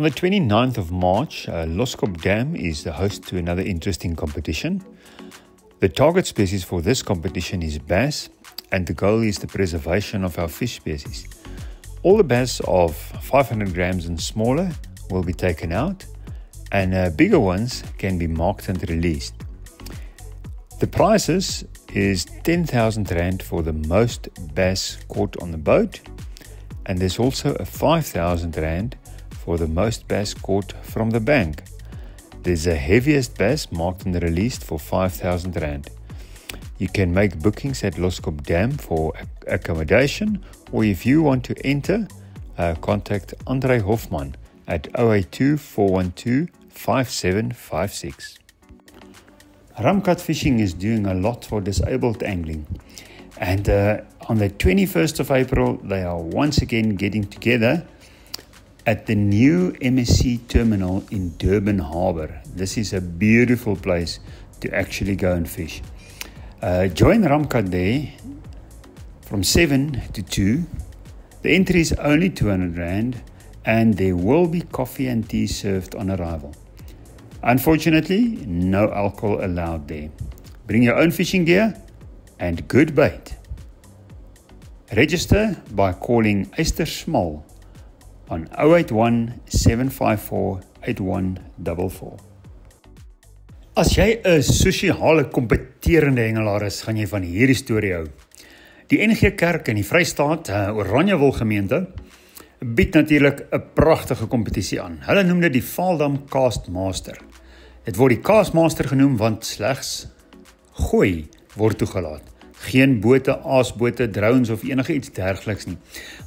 On the 29th of March, Loskop Dam is the host to another interesting competition. The target species for this competition is bass, and the goal is the preservation of our fish species. All the bass of 500 grams and smaller will be taken out, and bigger ones can be marked and released. The prizes is 10,000 Rand for the most bass caught on the boat, and there's also a 5,000 Rand for the most bass caught from the bank. There's a heaviest bass marked and released for 5,000 Rand. You can make bookings at Loskop Dam for accommodation, or if you want to enter, contact Andre Hofman at 082 412 5756. Ramkat Fishing is doing a lot for disabled angling, and on the 21st of April they are once again getting together at the new MSC terminal in Durban Harbour. This is a beautiful place to actually go and fish. Join Ramkat there from 7 to 2. The entry is only 200 Rand, and there will be coffee and tea served on arrival. Unfortunately, no alcohol allowed there. Bring your own fishing gear and good bait. Register by calling Eyster Small on 081 754 8144. As jy 'n sosiale kompeterende hengelaar is, gaan jy van hierdie storie hou. Die NG Kerk in die Vrystaat, Oranjewil gemeente, bied natuurlik 'n pragtige kompetisie aan. Hulle noem dit die Vaaldam Cast Master. Dit word die Cast Master genoem want slegs gooi word toegelaat. Geen bote, aasbote, drones of enige iets dergeliks nie.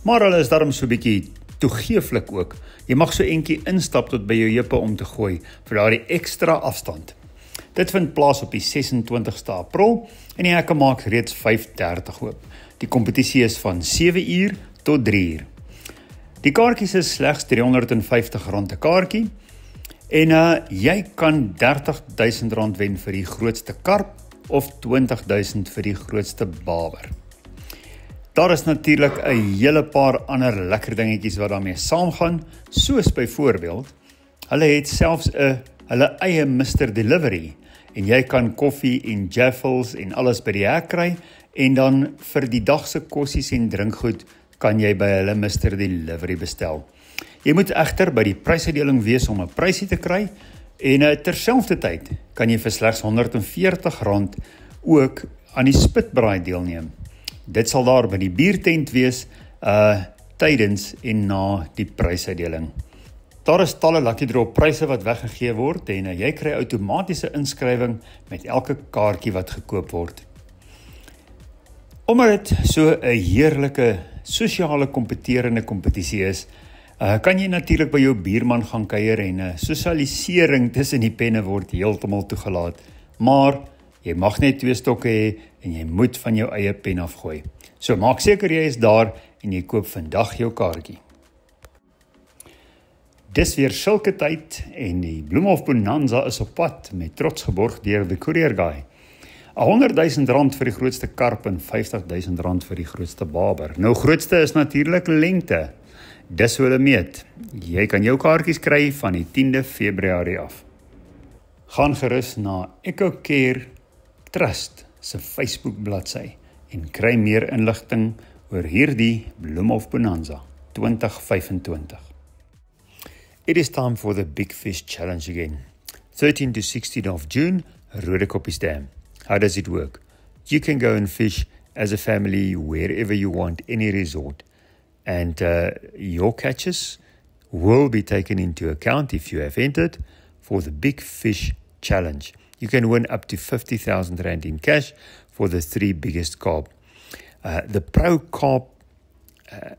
Maar hulle is daarom so 'n bietjie toegeeflik ook. Jy mag so eentjie instap tot by jou heupe om te gooi vir daardie ekstra afstand. Dit vind plaas op die 26ste April en die hekke maak reeds 5:30 oop. Die kompetisie is van 7 uur tot 3 uur. Die kaartjies is slegs R350 'n kaartjie en jy kan R30,000 wen vir die grootste karp of 20,000 vir die grootste baber. Daar is natuurlik 'n hele paar ander lekker dingetjies wat daarmee saamgaan, soos byvoorbeeld, hulle het selfs hulle eie Mr. Delivery, en jy kan koffie en jaffles en alles by die hek kry, en dan vir die dag se kossies en drinkgoed kan jy by hulle Mr. Delivery bestel. Jy moet egter by die prysuitdeling wees om 'n prysie te kry, en terselfdertyd kan jy vir slegs R140 ook aan die spitbraai deelneem. Dit sal daar by die biertent wees tydens en na die prysuitdeling. Daar is talle Lucky Draw pryse wat weggegee word en jy kry outomatiese inskrywing met elke kaartjie wat gekoop word. Omdat dit so 'n heerlike sosiale kompeterende kompetisie is, kan jy natuurlik by jou buurman gaan kuier en sosialisering tussen die penne word heeltemal toegelaat. Maar jy mag net 2 stokke hê en jy moet van jou eie pen afgooi. So maak seker jy is daar en jy koop vandag jou kaartjie. Dis weer sulke tyd en die Bloemhof Bonanza is op pad met trots geborg deur die Courier Guy. R100,000 vir die grootste karp en R50,000 vir die grootste baber. Nou grootste is natuurlik lengte. Dis hoe hulle meet. Jy kan jou kaartjies kry van die 10de Februarie af. Gaan gerus na EcoCare Trust se Facebook bladsy en kry meer inligting oor hierdie Bloemhof Bonanza 2025. It is time for the Big Fish Challenge again. 13 to 16 of June, Rodekoppies Dam. How does it work? You can go and fish as a family wherever you want, any resort. And your catches will be taken into account if you have entered for the Big Fish Challenge. You can win up to 50,000 Rand in cash for the 3 biggest carp. The Pro Carp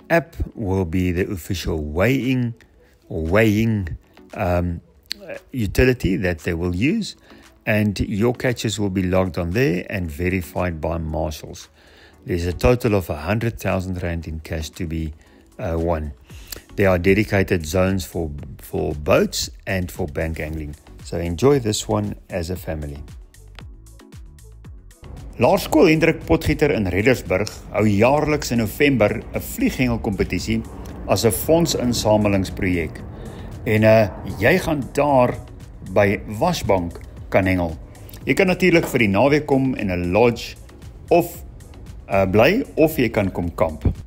app will be the official weighing utility that they will use, and your catches will be logged on there and verified by marshals. There's a total of 100,000 Rand in cash to be won. There are dedicated zones for boats and for bank angling. So enjoy this one as a family. Laerskool Hendrik Potgieter in Reddersburg hou jaarliks in November 'n vlieghengelkompetisie as 'n fondsinsamelingsprojek. En jy gaan daar by Wasbank kan hengel. Jy kan natuurlik vir die naweek kom en 'n lodge of bly, of jy kan kom kamp.